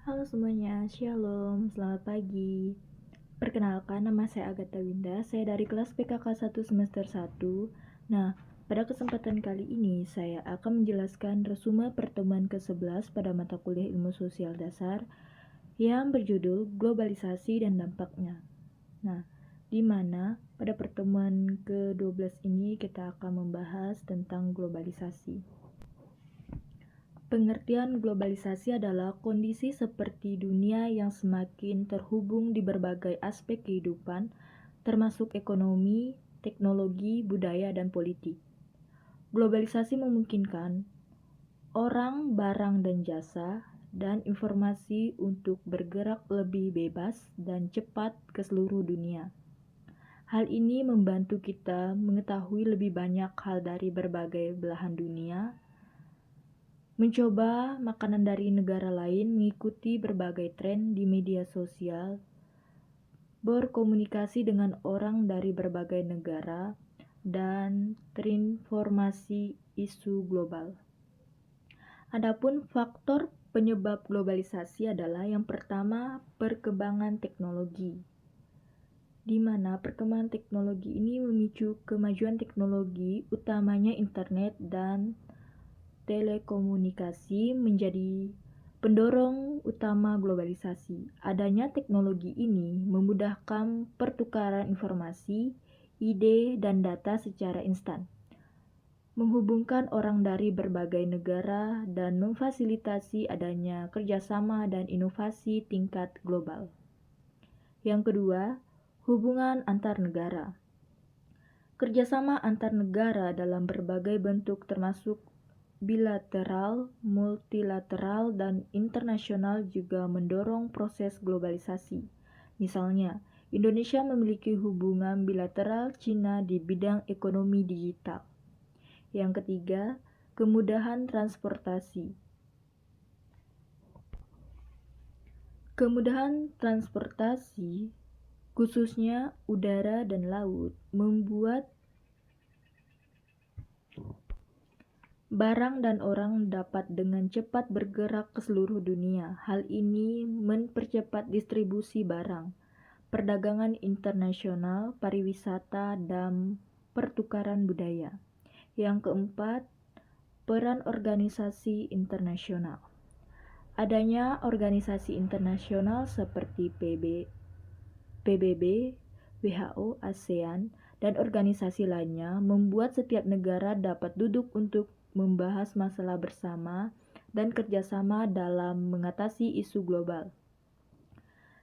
Halo semuanya, Shalom, selamat pagi. Perkenalkan, nama saya Agatha Winda, saya dari kelas PKK 1 semester 1. Nah, pada kesempatan kali ini saya akan menjelaskan resume pertemuan ke-11 pada mata kuliah Ilmu Sosial Dasar yang berjudul Globalisasi dan Dampaknya. Nah, di mana pada pertemuan ke-12 ini kita akan membahas tentang globalisasi. Pengertian globalisasi adalah kondisi seperti dunia yang semakin terhubung di berbagai aspek kehidupan, termasuk ekonomi, teknologi, budaya, dan politik. Globalisasi memungkinkan orang, barang, dan jasa, dan informasi untuk bergerak lebih bebas dan cepat ke seluruh dunia. Hal ini membantu kita mengetahui lebih banyak hal dari berbagai belahan dunia, mencoba makanan dari negara lain, mengikuti berbagai tren di media sosial, berkomunikasi dengan orang dari berbagai negara, dan terinformasi isu global. Adapun faktor penyebab globalisasi adalah yang pertama, perkembangan teknologi, di mana perkembangan teknologi ini memicu kemajuan teknologi, utamanya internet dan telekomunikasi menjadi pendorong utama globalisasi. Adanya teknologi ini memudahkan pertukaran informasi, ide, dan data secara instan, menghubungkan orang dari berbagai negara, dan memfasilitasi adanya kerjasama dan inovasi tingkat global. Yang kedua, hubungan antar negara. Kerjasama antar negara dalam berbagai bentuk termasuk bilateral, multilateral, dan internasional juga mendorong proses globalisasi. Misalnya, Indonesia memiliki hubungan bilateral Cina di bidang ekonomi digital. Yang ketiga, kemudahan transportasi. Kemudahan transportasi, khususnya udara dan laut, membuat barang dan orang dapat dengan cepat bergerak ke seluruh dunia. Hal ini mempercepat distribusi barang, perdagangan internasional, pariwisata, dan pertukaran budaya. Yang keempat, peran organisasi internasional. Adanya organisasi internasional seperti PBB, WHO, ASEAN, dan organisasi lainnya membuat setiap negara dapat duduk untuk membahas masalah bersama dan kerjasama dalam mengatasi isu global.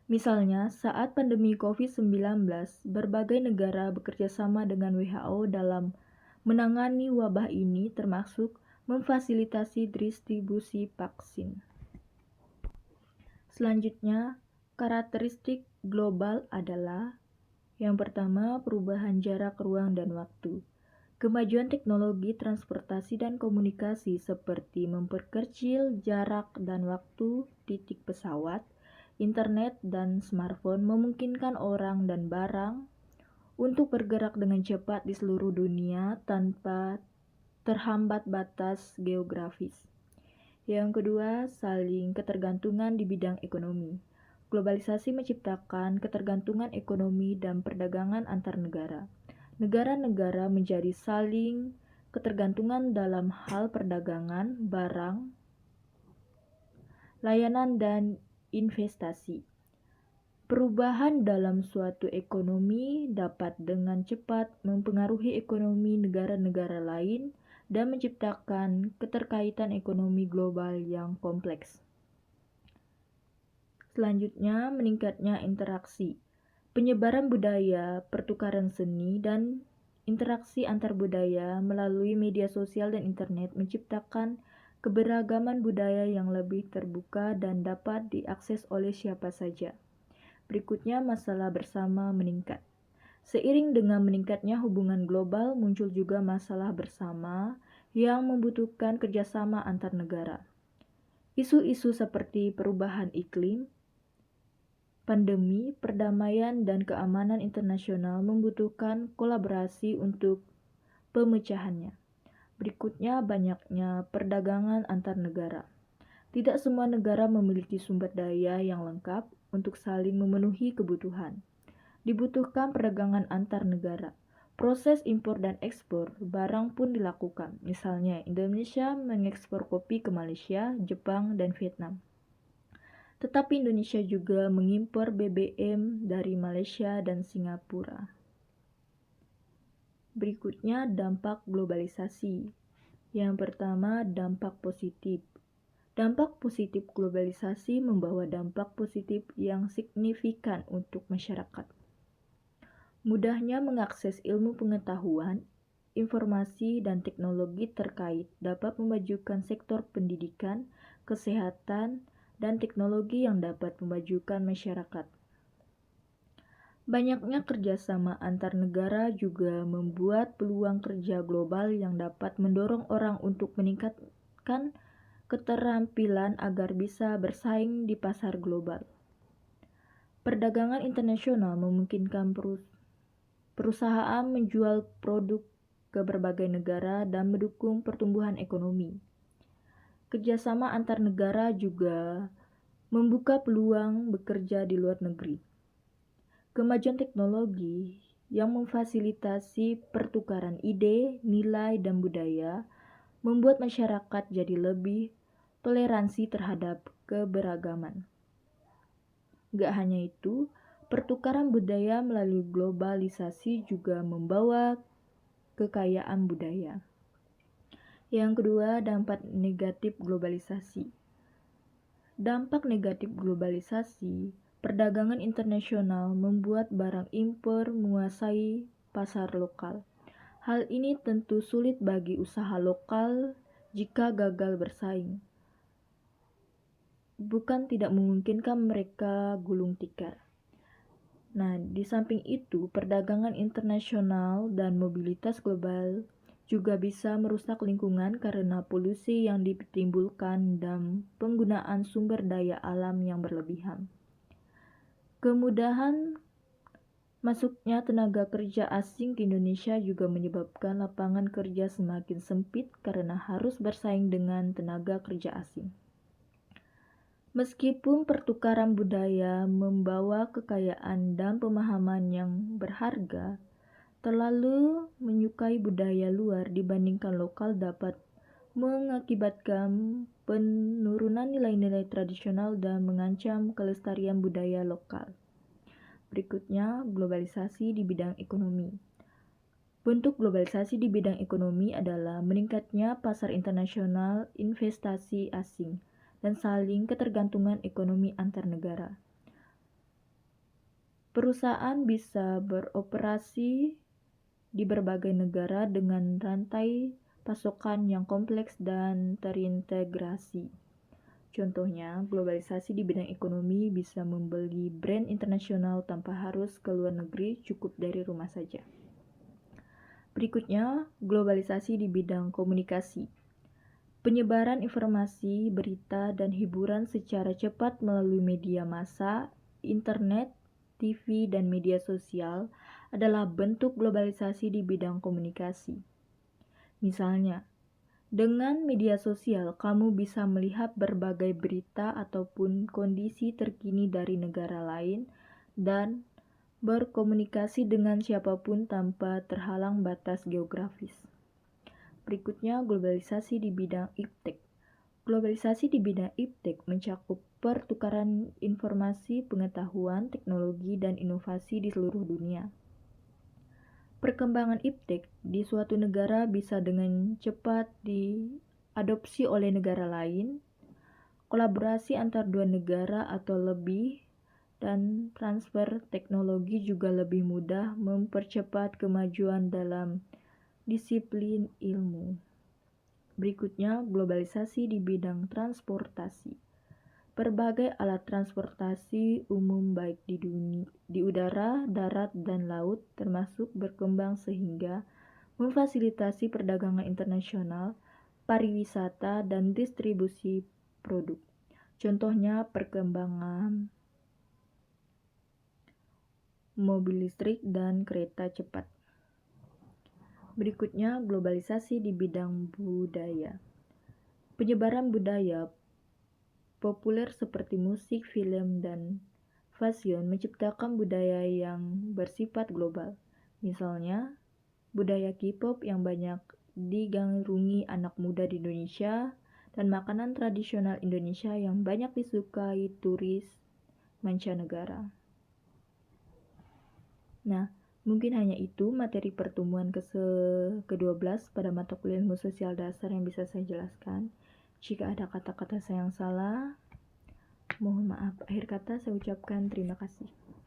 Misalnya, saat pandemi COVID-19, berbagai negara bekerjasama dengan WHO dalam menangani wabah ini, termasuk memfasilitasi distribusi vaksin. Selanjutnya, karakteristik global adalah yang pertama, perubahan jarak, ruang, dan waktu. Kemajuan teknologi transportasi dan komunikasi seperti memperkecil jarak dan waktu, titik pesawat, internet, dan smartphone memungkinkan orang dan barang untuk bergerak dengan cepat di seluruh dunia tanpa terhambat batas geografis. Yang kedua, saling ketergantungan di bidang ekonomi. Globalisasi menciptakan ketergantungan ekonomi dan perdagangan antar negara. Negara-negara menjadi saling ketergantungan dalam hal perdagangan, barang, layanan, dan investasi. Perubahan dalam suatu ekonomi dapat dengan cepat mempengaruhi ekonomi negara-negara lain dan menciptakan keterkaitan ekonomi global yang kompleks. Selanjutnya, meningkatnya interaksi. Penyebaran budaya, pertukaran seni, dan interaksi antar budaya melalui media sosial dan internet menciptakan keberagaman budaya yang lebih terbuka dan dapat diakses oleh siapa saja. Berikutnya, masalah bersama meningkat. Seiring dengan meningkatnya hubungan global, muncul juga masalah bersama yang membutuhkan kerjasama antar negara. Isu-isu seperti perubahan iklim, pandemi, perdamaian, dan keamanan internasional membutuhkan kolaborasi untuk pemecahannya. Berikutnya, banyaknya perdagangan antar negara. Tidak semua negara memiliki sumber daya yang lengkap untuk saling memenuhi kebutuhan. Dibutuhkan perdagangan antar negara. Proses impor dan ekspor barang pun dilakukan. Misalnya, Indonesia mengekspor kopi ke Malaysia, Jepang, dan Vietnam. Tetapi Indonesia juga mengimpor BBM dari Malaysia dan Singapura. Berikutnya, dampak globalisasi. Yang pertama, dampak positif. Dampak positif globalisasi membawa dampak positif yang signifikan untuk masyarakat. Mudahnya mengakses ilmu pengetahuan, informasi, dan teknologi terkait dapat memajukan sektor pendidikan, kesehatan, dan teknologi yang dapat memajukan masyarakat. Banyaknya kerjasama antar negara juga membuat peluang kerja global yang dapat mendorong orang untuk meningkatkan keterampilan agar bisa bersaing di pasar global. Perdagangan internasional memungkinkan perusahaan menjual produk ke berbagai negara dan mendukung pertumbuhan ekonomi. Kerjasama antar negara juga membuka peluang bekerja di luar negeri. Kemajuan teknologi yang memfasilitasi pertukaran ide, nilai, dan budaya membuat masyarakat jadi lebih toleransi terhadap keberagaman. Gak hanya itu, pertukaran budaya melalui globalisasi juga membawa kekayaan budaya. Yang kedua, dampak negatif globalisasi. Dampak negatif globalisasi, perdagangan internasional membuat barang impor menguasai pasar lokal. Hal ini tentu sulit bagi usaha lokal jika gagal bersaing. Bukan tidak memungkinkan mereka gulung tikar. Nah, di samping itu, perdagangan internasional dan mobilitas global juga bisa merusak lingkungan karena polusi yang ditimbulkan dan penggunaan sumber daya alam yang berlebihan. Kemudahan masuknya tenaga kerja asing ke Indonesia juga menyebabkan lapangan kerja semakin sempit karena harus bersaing dengan tenaga kerja asing. Meskipun pertukaran budaya membawa kekayaan dan pemahaman yang berharga, terlalu menyukai budaya luar dibandingkan lokal dapat mengakibatkan penurunan nilai-nilai tradisional dan mengancam kelestarian budaya lokal. Berikutnya, globalisasi di bidang ekonomi. Bentuk globalisasi di bidang ekonomi adalah meningkatnya pasar internasional, investasi asing, dan saling ketergantungan ekonomi antar negara. Perusahaan bisa beroperasi di berbagai negara dengan rantai pasokan yang kompleks dan terintegrasi. Contohnya, globalisasi di bidang ekonomi bisa membeli brand internasional tanpa harus ke luar negeri, cukup dari rumah saja. Berikutnya, globalisasi di bidang komunikasi. Penyebaran informasi, berita, dan hiburan secara cepat melalui media massa, internet, TV, dan media sosial adalah bentuk globalisasi di bidang komunikasi. Misalnya, dengan media sosial kamu bisa melihat berbagai berita ataupun kondisi terkini dari negara lain dan berkomunikasi dengan siapapun tanpa terhalang batas geografis. Berikutnya, globalisasi di bidang iptek. Globalisasi di bidang iptek mencakup pertukaran informasi, pengetahuan, teknologi, dan inovasi di seluruh dunia. Perkembangan iptek di suatu negara bisa dengan cepat diadopsi oleh negara lain, kolaborasi antar dua negara atau lebih, dan transfer teknologi juga lebih mudah mempercepat kemajuan dalam disiplin ilmu. Berikutnya, globalisasi di bidang transportasi. Berbagai alat transportasi umum baik di udara, darat, dan laut termasuk berkembang sehingga memfasilitasi perdagangan internasional, pariwisata, dan distribusi produk. Contohnya perkembangan mobil listrik dan kereta cepat. Berikutnya, globalisasi di bidang budaya. Penyebaran budaya populer seperti musik, film, dan fashion menciptakan budaya yang bersifat global. Misalnya, budaya K-pop yang banyak digandrungi anak muda di Indonesia, dan makanan tradisional Indonesia yang banyak disukai turis mancanegara. Nah, mungkin hanya itu materi pertemuan ke-12 pada mata kuliah ilmu sosial dasar yang bisa saya jelaskan. Jika ada kata-kata saya yang salah, mohon maaf. Akhir kata saya ucapkan terima kasih.